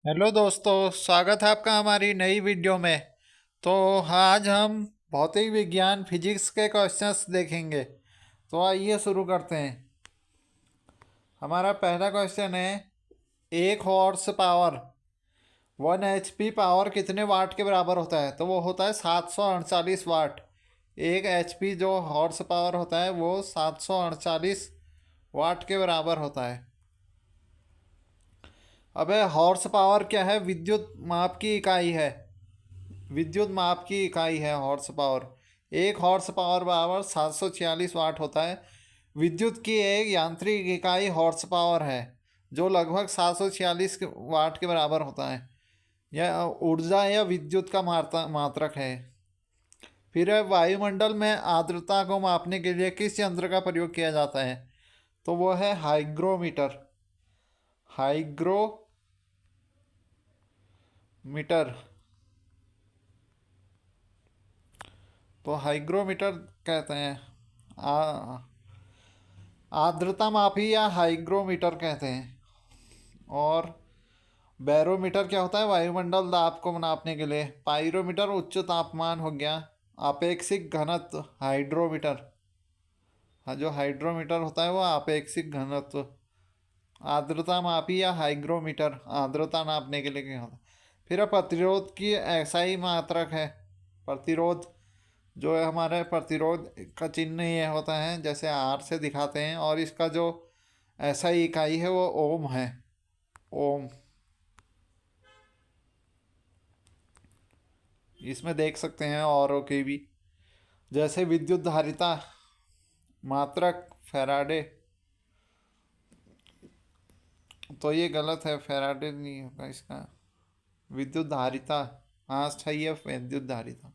Hello दोस्तों, स्वागत है आपका हमारी नई वीडियो में। तो आज हम भौतिक विज्ञान फिजिक्स के क्वेश्चंस देखेंगे। तो आइए शुरू करते हैं। हमारा पहला क्वेश्चन है, एक हॉर्स पावर 1 HP पावर कितने वाट के बराबर होता है? तो वो होता है 748 वाट। एक HP जो हॉर्स पावर होता है वो 748 वाट के बराबर होता है। अबे हॉर्स पावर क्या है? विद्युत माप की इकाई है। विद्युत माप की इकाई है हॉर्स पावर। एक हॉर्स पावर बराबर 746 वाट होता है। विद्युत की एक यांत्रिक इकाई हॉर्स पावर है जो लगभग 746 वाट के बराबर होता है। यह ऊर्जा या विद्युत का मात्रक है। फिर है, वायुमंडल में आर्द्रता को मापने के लिए किस यंत्र का प्रयोग किया जाता है? तो वो है हाइग्रोमीटर। हाइग्रोमीटर। तो हाइग्रोमीटर कहते हैं। आ आर्द्रता मापी या हाइग्रोमीटर कहते हैं। और बैरोमीटर क्या होता है? वायुमंडल दाब को नापने के लिए। पाइरोमीटर उच्च तापमान हो गया। आपेक्षिक घनत्व हाइड्रोमीटर। हाँ, जो हाइड्रोमीटर होता है वो आपेक्षिक घनत्व। आर्द्रता मापी या हाइग्रोमीटर आर्द्रता नापने के लिए क्या होता है? फिर प्रतिरोध की ऐसा ही मात्रक है। प्रतिरोध जो है, हमारे प्रतिरोध का चिन्ह ये होता है, जैसे आर से दिखाते हैं, और इसका जो ऐसा ही इकाई है वो ओम है। ओम। इसमें देख सकते हैं और की भी, जैसे विद्युत धारिता मात्रक फैराडे। तो ये गलत है, फैराडे नहीं होगा इसका। विद्युत धारिता। हाँ सही है, विद्युत धारिता।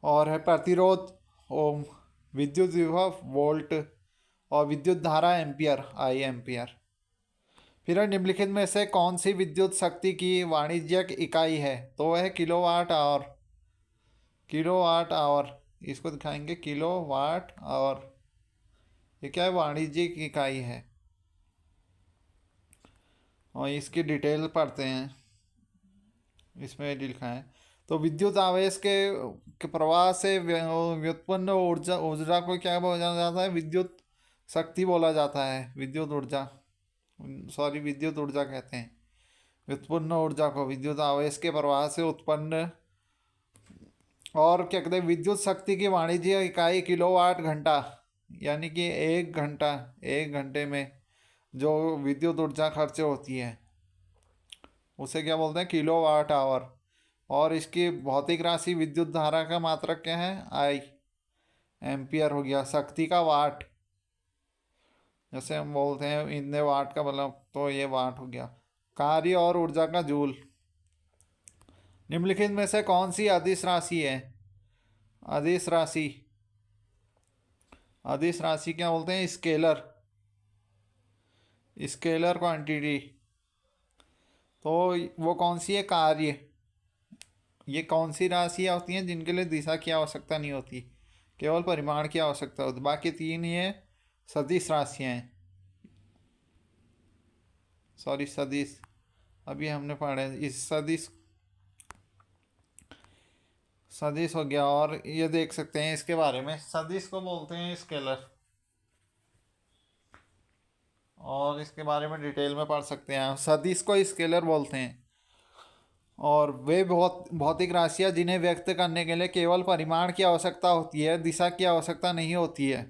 और है प्रतिरोध ओम। विद्युत विभव वोल्ट। और विद्युत धारा एम्पियर, आई एम्पियर। फिर निम्नलिखित में से कौन सी विद्युत शक्ति की वाणिज्यिक इकाई है? तो वह है किलोवाट आवर। Kilowatt hour. इसको दिखाएंगे, किलोवाट आवर। ये क्या है? वाणिज्यिक इकाई है। और इसकी डिटेल पढ़ते हैं। इसमें लिखा है, तो विद्युत आवेश के प्रवाह से व्युत्पन्न ऊर्जा ऊर्जा को क्या बोला जाता है? विद्युत शक्ति बोला जाता है। विद्युत ऊर्जा, सॉरी, विद्युत ऊर्जा कहते हैं। व्युत्पन्न ऊर्जा को विद्युत आवेश के प्रवाह से उत्पन्न। और क्या कहते हैं? विद्युत शक्ति की वाणिज्यिक इकाई किलोवाट घंटा। यानी कि 1 घंटा, 1 घंटे में जो विद्युत ऊर्जा खर्च होती है उसे क्या बोलते हैं? Kilowatt hour. और इसकी भौतिक राशि विद्युत धारा का मात्रक क्या है? आई एम्पियर हो गया। शक्ति का वाट, जैसे हम बोलते हैं इतने वाट का मतलब, तो ये वाट हो गया। कार्य और ऊर्जा का जूल। निम्नलिखित में से कौन सी अदिश राशि है? अदिश राशि। अदिश राशि क्या बोलते हैं? स्केलर। Scalar quantity. तो वो कौन सी है? कार्य। ये कौन सी राशियाँ होती हैं जिनके लिए दिशा की आवश्यकता नहीं होती, केवल परिमाण की आवश्यकता होती? बाकी तीन ये सदिश राशियाँ हैं। सॉरी, सदिश। अभी हमने पढ़े इस सदिश। सदिश हो गया। और ये देख सकते हैं इसके बारे में, सदिश को बोलते हैं स्केलर। और इसके बारे में डिटेल में पढ़ सकते हैं। सदिश को स्केलर बोलते हैं। और वे बहुत भौतिक राशियाँ जिन्हें व्यक्त करने के लिए केवल परिमाण की आवश्यकता होती है, दिशा की आवश्यकता नहीं होती है,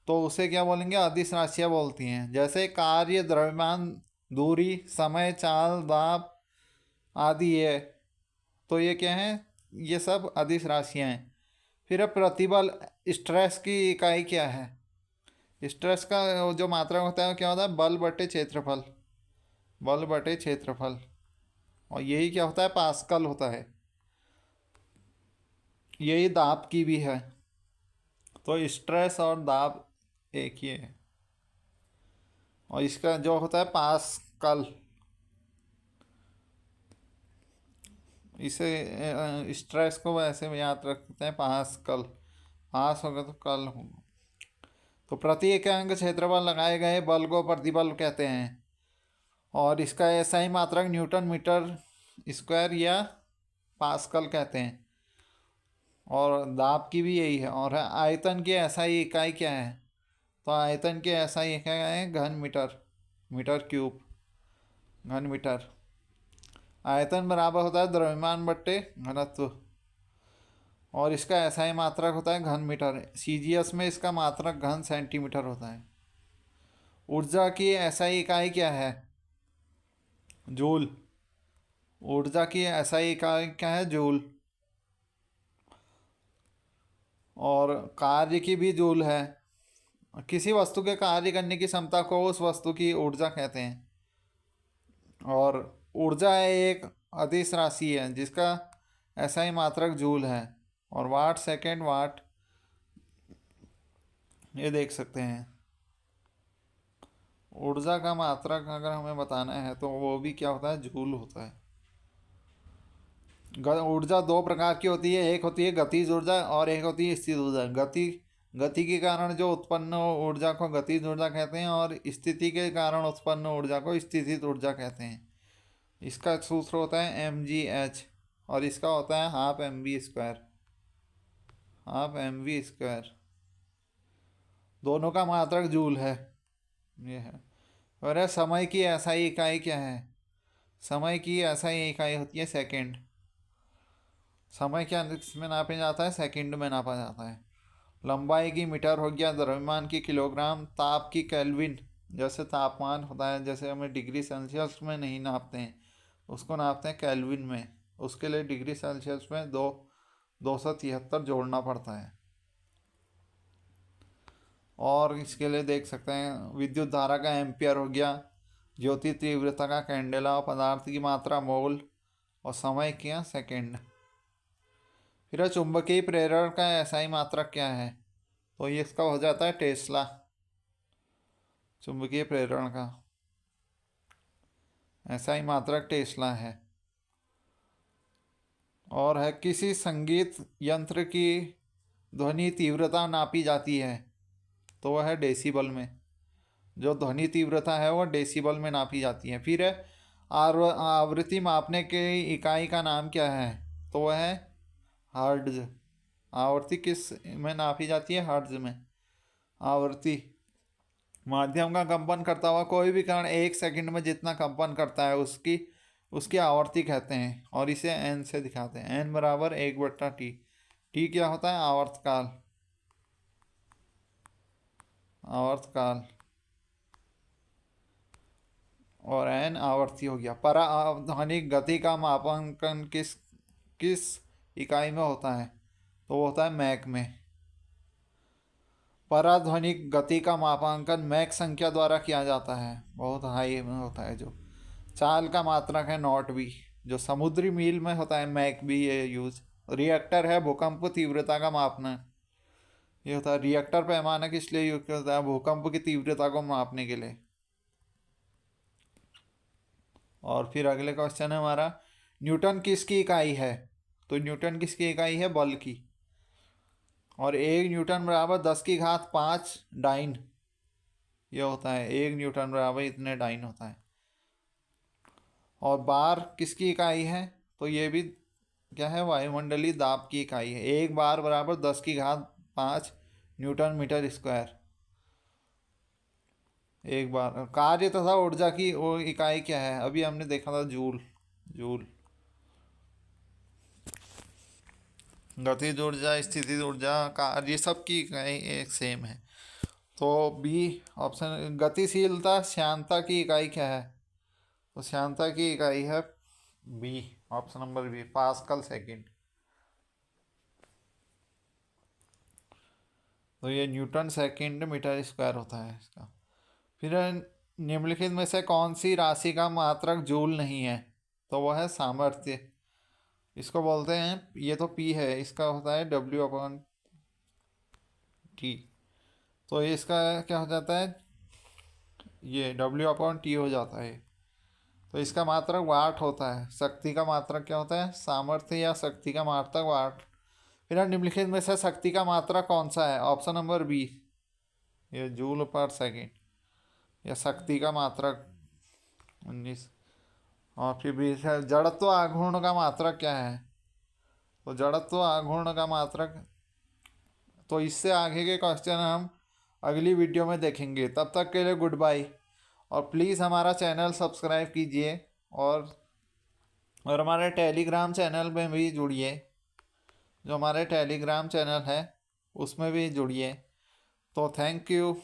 तो उसे क्या बोलेंगे? अदिश राशियाँ बोलती हैं। जैसे कार्य, द्रव्यमान, दूरी, समय, चाल, दाब आदि है। तो ये क्या है? ये सब अदिश राशियाँ हैं। फिर अब प्रतिबल, स्ट्रेस की इकाई क्या है? स्ट्रेस का जो मात्रा होता है वो क्या होता है? बल बटे क्षेत्रफल। बल बटे क्षेत्रफल। और यही क्या होता है? पास्कल होता है। यही दाब की भी है। तो स्ट्रेस और दाब एक ही है। और इसका जो होता है पास्कल। इसे स्ट्रेस को ऐसे में याद रखते हैं, पास्कल। पास होगा तो कल होगा। तो प्रति इकाई क्षेत्रफल लगाए गए बल को प्रतिबल कहते हैं। और इसका एसआई मात्रक न्यूटन मीटर स्क्वायर या पास्कल कहते हैं। और दाब की भी यही है। और आयतन की एसआई इकाई क्या है? तो आयतन की एसआई इकाई है घन मीटर, मीटर क्यूब, घन मीटर। आयतन बराबर होता है द्रव्यमान बट्टे घनत्व। और इसका एसआई मात्रक होता है घन मीटर। सीजीएस में इसका मात्रक घन सेंटीमीटर होता है। ऊर्जा की एसआई इकाई क्या है? जूल। ऊर्जा की एसआई इकाई क्या है? जूल। और कार्य की भी जूल है। किसी वस्तु के कार्य करने की क्षमता को उस वस्तु की ऊर्जा कहते हैं। और ऊर्जा एक अदिश राशि है जिसका एसआई मात्रक जूल है। और वाट सेकेंड वाट ये देख सकते हैं। ऊर्जा का मात्रक अगर हमें बताना है तो वो भी क्या होता है? जूल होता है। ऊर्जा दो प्रकार की होती है, एक होती है गतिज ऊर्जा और एक होती है स्थिर ऊर्जा। गति के कारण जो उत्पन्न ऊर्जा को गतिज ऊर्जा कहते हैं और स्थिति के कारण उत्पन्न ऊर्जा को स्थितिज ऊर्जा कहते हैं। इसका सूत्र होता है mgh और इसका होता है half m v square, half m v square. दोनों का मात्रक जूल है, ये है। और समय की एसआई इकाई क्या है? समय की एसआई इकाई होती है सेकंड। समय क्या में नापा जाता है? सेकंड में नापा जाता है। लंबाई की मीटर हो गया, द्रव्यमान की किलोग्राम, ताप की केल्विन। जैसे तापमान होता है, जैसे हमें डिग्री सेल्सियस में नहीं नापते हैं, उसको नापते हैं केल्विन में। उसके लिए डिग्री सेल्सियस में 273 जोड़ना पड़ता है। और इसके लिए देख सकते हैं विद्युत धारा का एम्पियर हो गया, ज्योति तीव्रता का कैंडेला, पदार्थ की मात्रा मोल, और समय क्या? सेकंड। फिर चुंबकीय प्रेरण का एसआई मात्रक क्या है? तो ये इसका हो जाता है टेस्ला। चुंबकीय प्रेरण का एसआई मात्रक टेस्ला है। और है किसी संगीत यंत्र की ध्वनि तीव्रता नापी जाती है तो वह है डेसिबल में। जो ध्वनि तीव्रता है वह डेसिबल में नापी जाती है। फिर है आवृत्ति मापने की इकाई का नाम क्या है? तो वह है हर्ट्ज। आवृत्ति किस में नापी जाती है? हर्ट्ज में। आवृत्ति माध्यम का कंपन करता हुआ कोई भी कण 1 सेकंड में जितना कंपन करता है उसकी उसकी आवर्ती कहते हैं। और इसे एन से दिखाते हैं, एन बराबर 1/t। टी क्या होता है? आवर्तकाल, आवर्तकाल। और एन आवर्ती हो गया। पराध्वनिक गति का मापांकन किस किस इकाई में होता है? तो वो होता है मैक में। पराध्वनिक गति का मापांकन मैक संख्या द्वारा किया जाता है, बहुत हाई में होता है। जो चाल का मात्रक है नॉट बी, जो समुद्री मील में होता है मैक बी ये यूज। रिएक्टर है भूकंप तीव्रता का मापना, ये होता है। रिएक्टर पैमाना किस लिए यूज होता है? भूकंप की तीव्रता को मापने के लिए। और फिर अगले क्वेश्चन है हमारा, न्यूटन किसकी इकाई है? तो न्यूटन किसकी इकाई है? बल की। और 1 न्यूटन बराबर 10⁵ डाइन ये होता है। 1 न्यूटन बराबर इतने डाइन होता है। और बार किसकी इकाई है? तो ये भी क्या है? वायुमंडलीय दाब की इकाई है। 1 बार बराबर 10⁵ न्यूटन मीटर स्क्वायर। 1 बार। कार्य तथा ऊर्जा की इकाई क्या है? अभी हमने देखा था जूल, जूल। गतिज ऊर्जा, स्थितिज ऊर्जा, कार्य सब की इकाई एक सेम है। तो बी ऑप्शन। गतिशीलता श्यानता की इकाई क्या है? तो श्यानता की इकाई है B, option number B, pascal second. तो ये न्यूटन सेकंड मीटर स्क्वायर होता है इसका। फिर निम्नलिखित में से कौन सी राशि का मात्रक जूल नहीं है? तो वह है सामर्थ्य। इसको बोलते हैं, ये तो पी है, इसका होता है W/T। तो ये इसका क्या हो जाता है? ये W/T हो जाता है। तो इसका मात्रक वाट होता है। शक्ति का मात्रक क्या होता है? सामर्थ्य या शक्ति का मात्रक वाट। फिर निम्नलिखित में से शक्ति का मात्रक कौन सा है? ऑप्शन नंबर बी, ये जूल पर सेकेंड। या शक्ति का मात्रक 19। और फिर 20 है, जड़त्व आघूर्ण का मात्रक क्या है? तो जड़त्व आघूर्ण का मात्रक, तो इससे आगे के क्वेश्चन हम अगली वीडियो में देखेंगे। तब तक के लिए गुड बाय। और प्लीज़ हमारा चैनल सब्सक्राइब कीजिए, और हमारे टेलीग्राम चैनल में भी जुड़िए। जो हमारे टेलीग्राम चैनल है उसमें भी जुड़िए। तो थैंक यू।